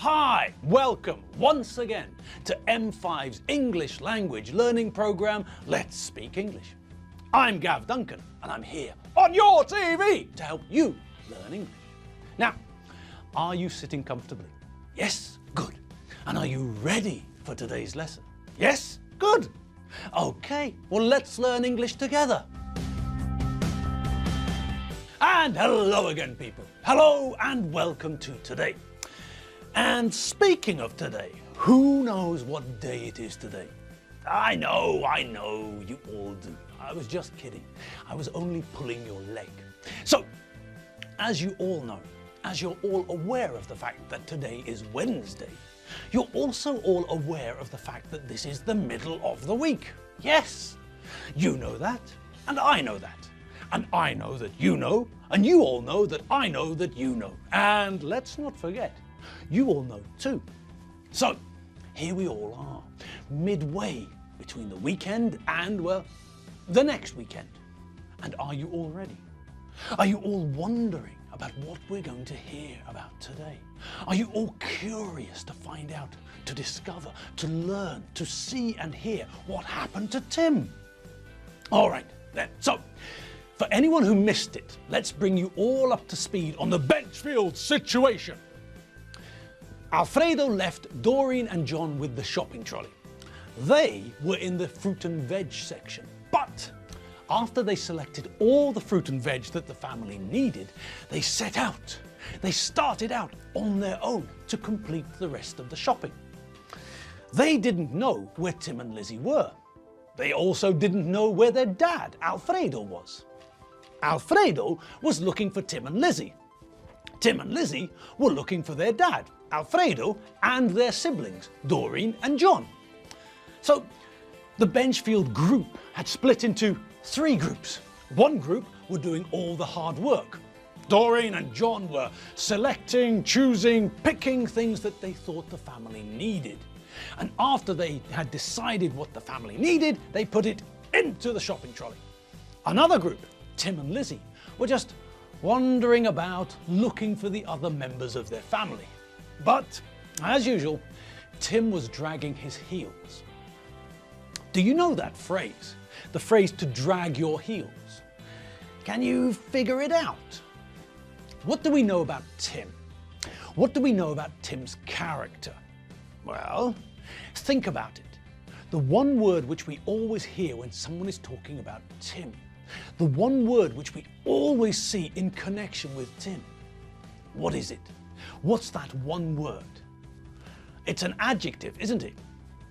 Hi, welcome once again to M5's English language learning program, Let's Speak English. I'm Gav Duncan and I'm here on your TV to help you learn English. Now, are you sitting comfortably? Yes? Good. And are you ready for today's lesson? Yes? Good. Okay, well let's learn English together. And hello again, people. Hello and welcome to today. And speaking of today, who knows what day it is today? I know, you all do. I was just kidding. I was only pulling your leg. So, as you all know, as you're all aware of the fact that today is Wednesday, you're also all aware of the fact that this is the middle of the week. Yes, you know that, and I know that. And I know that you know, and you all know that I know that you know. And let's not forget, you all know too. So, here we all are, midway between the weekend and, well, the next weekend. And are you all ready? Are you all wondering about what we're going to hear about today? Are you all curious to find out, to discover, to learn, to see and hear what happened to Tim? All right, then. So, for anyone who missed it, let's bring you all up to speed on the Benchfield situation. Alfredo left Doreen and John with the shopping trolley. They were in the fruit and veg section, but after they selected all the fruit and veg that the family needed, they set out. They started out on their own to complete the rest of the shopping. They didn't know where Tim and Lizzie were. They also didn't know where their dad, Alfredo, was. Alfredo was looking for Tim and Lizzie. Tim and Lizzie were looking for their dad, Alfredo, and their siblings, Doreen and John. So the Benchfield group had split into three groups. One group were doing all the hard work. Doreen and John were selecting, choosing, picking things that they thought the family needed. And after they had decided what the family needed, they put it into the shopping trolley. Another group, Tim and Lizzie, were just wandering about looking for the other members of their family. But, as usual, Tim was dragging his heels. Do you know that phrase? The phrase to drag your heels. Can you figure it out? What do we know about Tim? What do we know about Tim's character? Well, think about it. The one word which we always hear when someone is talking about Tim. The one word which we always see in connection with Tim. What is it? What's that one word? It's an adjective, isn't it?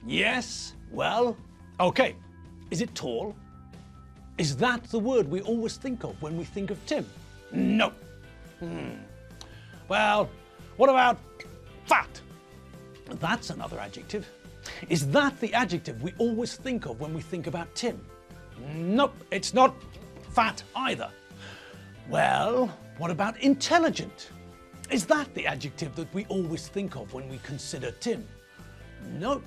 Yes? Well, okay. Is it tall? Is that the word we always think of when we think of Tim? No. Well, what about fat? That's another adjective. Is that the adjective we always think of when we think about Tim? Nope, it's not fat either. Well, what about intelligent? Is that the adjective that we always think of when we consider Tim? No,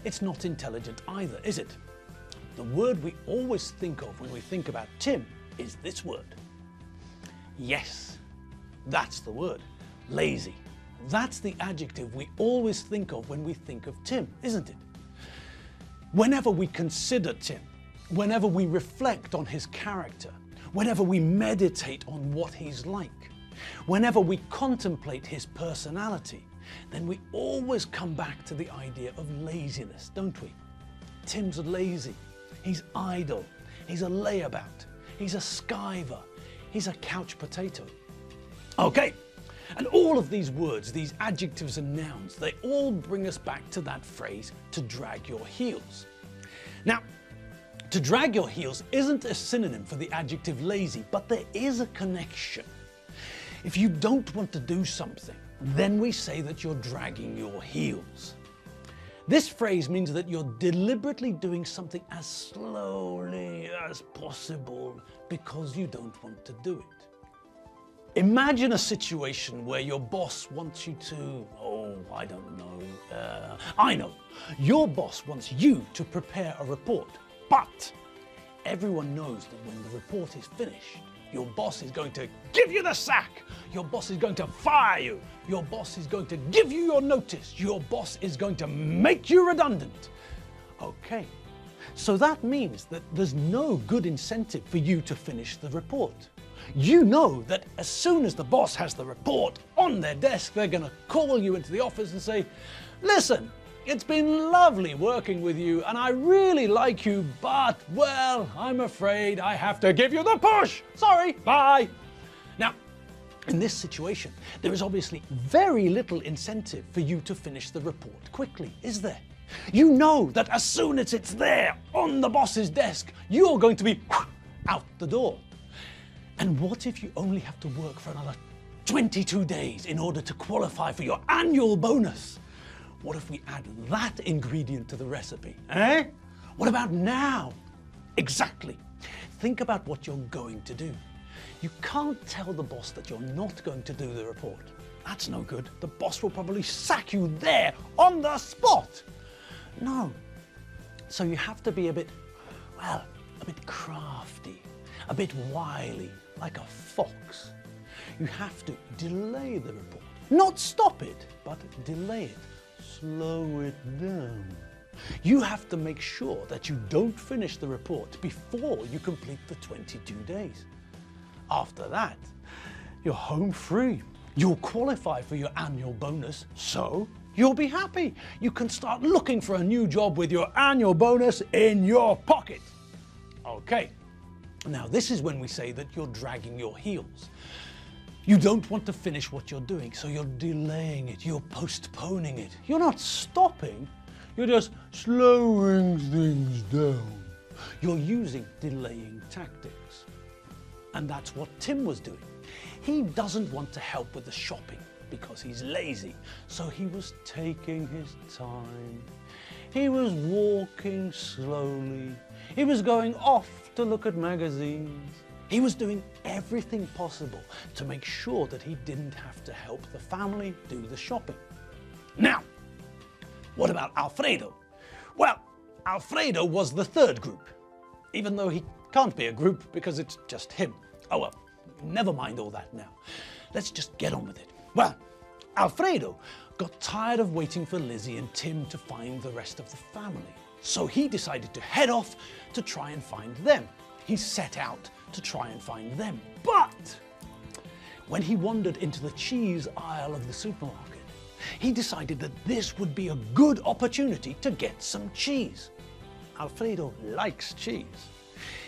it's not intelligent either, is it? The word we always think of when we think about Tim is this word. Yes, that's the word. Lazy. That's the adjective we always think of when we think of Tim, isn't it? Whenever we consider Tim, whenever we reflect on his character, whenever we meditate on what he's like, whenever we contemplate his personality, then we always come back to the idea of laziness, don't we? Tim's lazy, he's idle, he's a layabout, he's a skiver, he's a couch potato. Okay, and all of these words, these adjectives and nouns, they all bring us back to that phrase, to drag your heels. Now, to drag your heels isn't a synonym for the adjective lazy, but there is a connection. If you don't want to do something, then we say that you're dragging your heels. This phrase means that you're deliberately doing something as slowly as possible because you don't want to do it. Imagine a situation where your boss wants you to, I don't know, I know. Your boss wants you to prepare a report, but everyone knows that when the report is finished, Your boss is going to give you the sack. Your boss is going to fire you. Your boss is going to give you your notice. Your boss is going to make you redundant. Okay, so that means that there's no good incentive for you to finish the report. You know that as soon as the boss has the report on their desk, they're going to call you into the office and say, listen, it's been lovely working with you and I really like you, but, well, I'm afraid I have to give you the push. Sorry, bye. Now, in this situation, there is obviously very little incentive for you to finish the report quickly, is there? You know that as soon as it's there on the boss's desk, you're going to be out the door. And what if you only have to work for another 22 days in order to qualify for your annual bonus? What if we add that ingredient to the recipe, eh? What about now? Exactly. Think about what you're going to do. You can't tell the boss that you're not going to do the report. That's no good. The boss will probably sack you there on the spot. No. So you have to be a bit crafty, a bit wily, like a fox. You have to delay the report. Not stop it, but delay it. Slow it down. You have to make sure that you don't finish the report before you complete the 22 days. After that, you're home free. You'll qualify for your annual bonus, so you'll be happy. You can start looking for a new job with your annual bonus in your pocket. Okay, now this is when we say that you're dragging your heels. You don't want to finish what you're doing, so you're delaying it, you're postponing it. You're not stopping, you're just slowing things down. You're using delaying tactics. And that's what Tim was doing. He doesn't want to help with the shopping because he's lazy, so he was taking his time. He was walking slowly. He was going off to look at magazines. He was doing everything possible to make sure that he didn't have to help the family do the shopping. Now, what about Alfredo? Well, Alfredo was the third group, even though he can't be a group because it's just him. Oh well, never mind all that now. Let's just get on with it. Well, Alfredo got tired of waiting for Lizzie and Tim to find the rest of the family. So he decided to head off to try and find them. He set out to try and find them. But when he wandered into the cheese aisle of the supermarket, he decided that this would be a good opportunity to get some cheese. Alfredo likes cheese.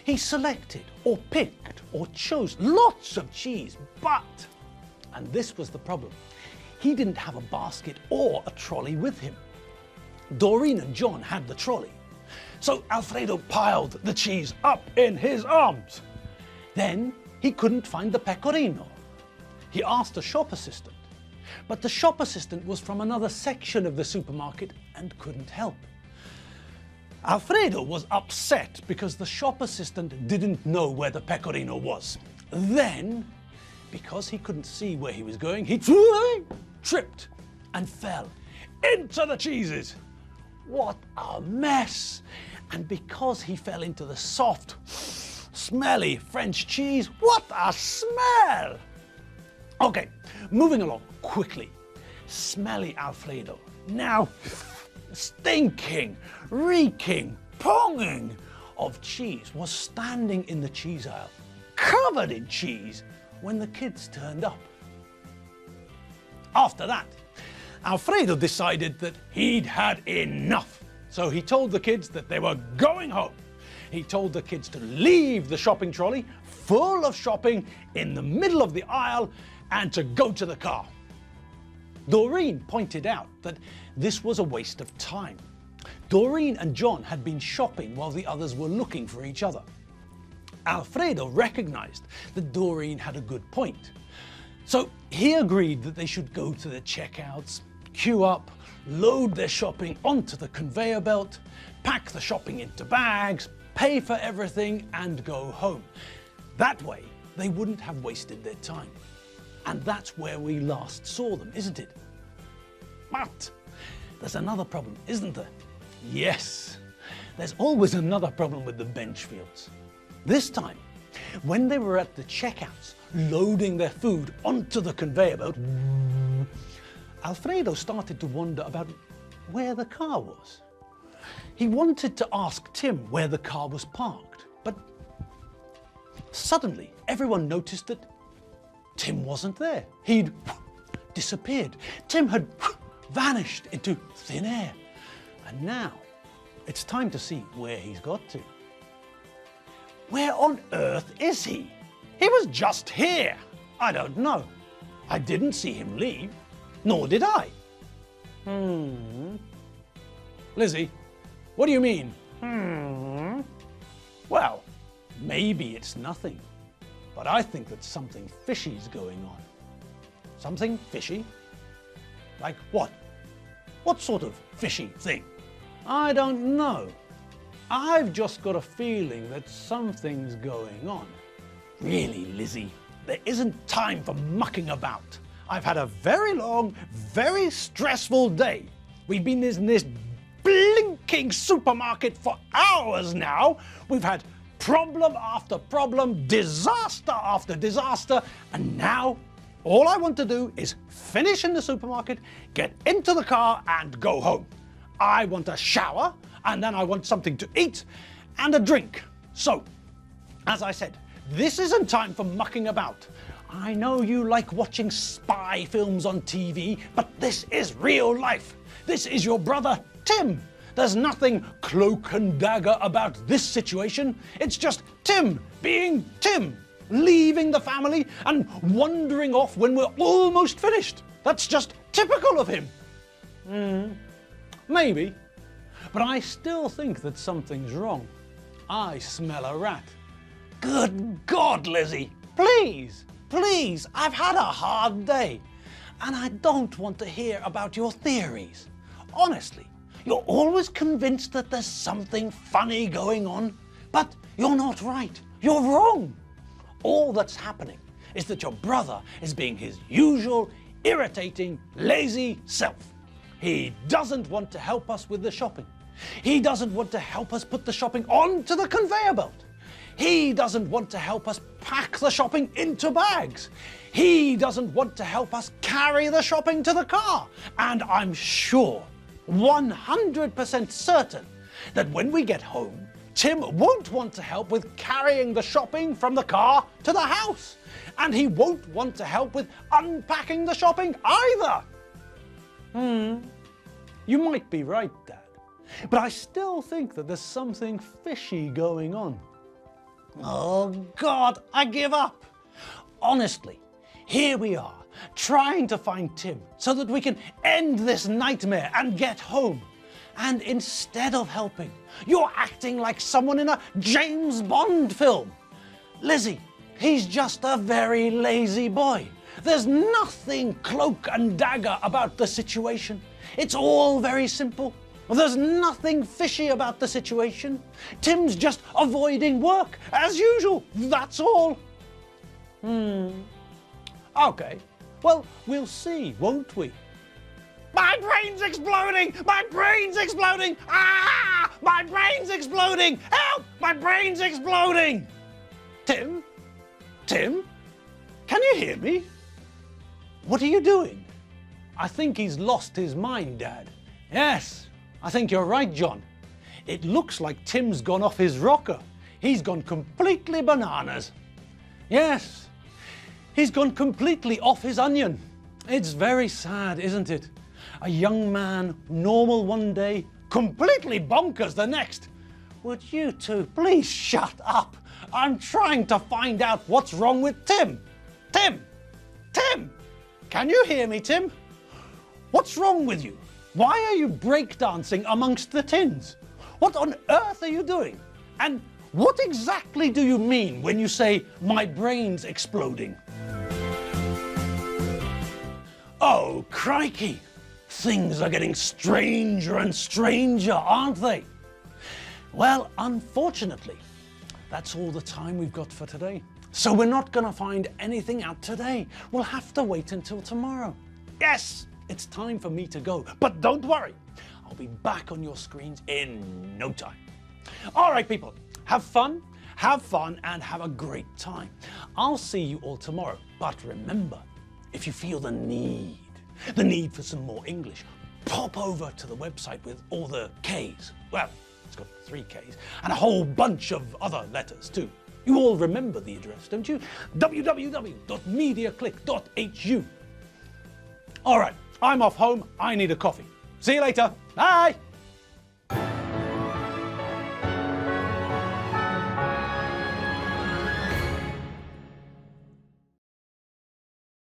He selected or picked or chose lots of cheese, but, and this was the problem, he didn't have a basket or a trolley with him. Doreen and John had the trolley. So Alfredo piled the cheese up in his arms. Then he couldn't find the pecorino. He asked a shop assistant, but the shop assistant was from another section of the supermarket and couldn't help. Alfredo was upset because the shop assistant didn't know where the pecorino was. Then, because he couldn't see where he was going, he tripped and fell into the cheeses. What a mess! And because he fell into the soft, smelly French cheese, what a smell! Okay, moving along quickly. Smelly Alfredo, now stinking, reeking, ponging of cheese, was standing in the cheese aisle, covered in cheese, when the kids turned up. After that, Alfredo decided that he'd had enough. So he told the kids that they were going home. He told the kids to leave the shopping trolley full of shopping in the middle of the aisle and to go to the car. Doreen pointed out that this was a waste of time. Doreen and John had been shopping while the others were looking for each other. Alfredo recognized that Doreen had a good point. So he agreed that they should go to the checkouts, queue up, load their shopping onto the conveyor belt, pack the shopping into bags, pay for everything and go home. That way, they wouldn't have wasted their time. And that's where we last saw them, isn't it? But there's another problem, isn't there? Yes, there's always another problem with the bench fields. This time, When they were at the checkouts, loading their food onto the conveyor belt, Alfredo started to wonder about where the car was. He wanted to ask Tim where the car was parked, but suddenly everyone noticed that Tim wasn't there. He'd disappeared. Tim had vanished into thin air. And now it's time to see where he's got to. Where on earth is he? He was just here. I don't know. I didn't see him leave, nor did I. Lizzie, what do you mean? Well, maybe it's nothing, but I think that something fishy's going on. Something fishy? Like what? What sort of fishy thing? I don't know. I've just got a feeling that something's going on. Really, Lizzie, there isn't time for mucking about. I've had a very long, very stressful day. We've been in this blinking supermarket for hours now. We've had problem after problem, disaster after disaster, and now all I want to do is finish in the supermarket, get into the car and go home. I want a shower, and then I want something to eat and a drink. So, as I said, this isn't time for mucking about. I know you like watching spy films on TV, but this is real life. This is your brother, Tim. There's nothing cloak and dagger about this situation. It's just Tim being Tim, leaving the family and wandering off when we're almost finished. That's just typical of him. Maybe, but I still think that something's wrong. I smell a rat. Good God, Lizzie, please, please, I've had a hard day, and I don't want to hear about your theories. Honestly, you're always convinced that there's something funny going on, but you're not right. You're wrong. All that's happening is that your brother is being his usual, irritating, lazy self. He doesn't want to help us with the shopping. He doesn't want to help us put the shopping onto the conveyor belt. He doesn't want to help us pack the shopping into bags. He doesn't want to help us carry the shopping to the car. And I'm sure, 100% certain, that when we get home, Tim won't want to help with carrying the shopping from the car to the house. And he won't want to help with unpacking the shopping either. You might be right, Dad. But I still think that there's something fishy going on. Oh God, I give up. Honestly, here we are, trying to find Tim so that we can end this nightmare and get home. And instead of helping, you're acting like someone in a James Bond film. Lizzie, he's just a very lazy boy. There's nothing cloak and dagger about the situation. It's all very simple. There's nothing fishy about the situation. Tim's just avoiding work, as usual, that's all. Okay, well, we'll see, won't we? My brain's exploding! My brain's exploding! Ah! My brain's exploding! Help! My brain's exploding! Tim? Tim? Can you hear me? What are you doing? I think he's lost his mind, Dad. Yes, I think you're right, John. It looks like Tim's gone off his rocker. He's gone completely bananas. Yes, he's gone completely off his onion. It's very sad, isn't it? A young man, normal one day, completely bonkers the next. Would you two please shut up? I'm trying to find out what's wrong with Tim. Tim! Tim! Can you hear me, Tim? What's wrong with you? Why are you breakdancing amongst the tins? What on earth are you doing? And what exactly do you mean when you say, my brain's exploding? Oh, crikey! Things are getting stranger and stranger, aren't they? Well, unfortunately, that's all the time we've got for today. So we're not going to find anything out today. We'll have to wait until tomorrow. Yes, it's time for me to go. But don't worry, I'll be back on your screens in no time. All right, people, have fun, have fun, and have a great time. I'll see you all tomorrow. But remember, if you feel the need for some more English, pop over to the website with all the K's. Well, it's got 3 K's and a whole bunch of other letters too. You all remember the address, don't you? www.mediaclick.hu. All right, I'm off home. I need a coffee. See you later. Bye.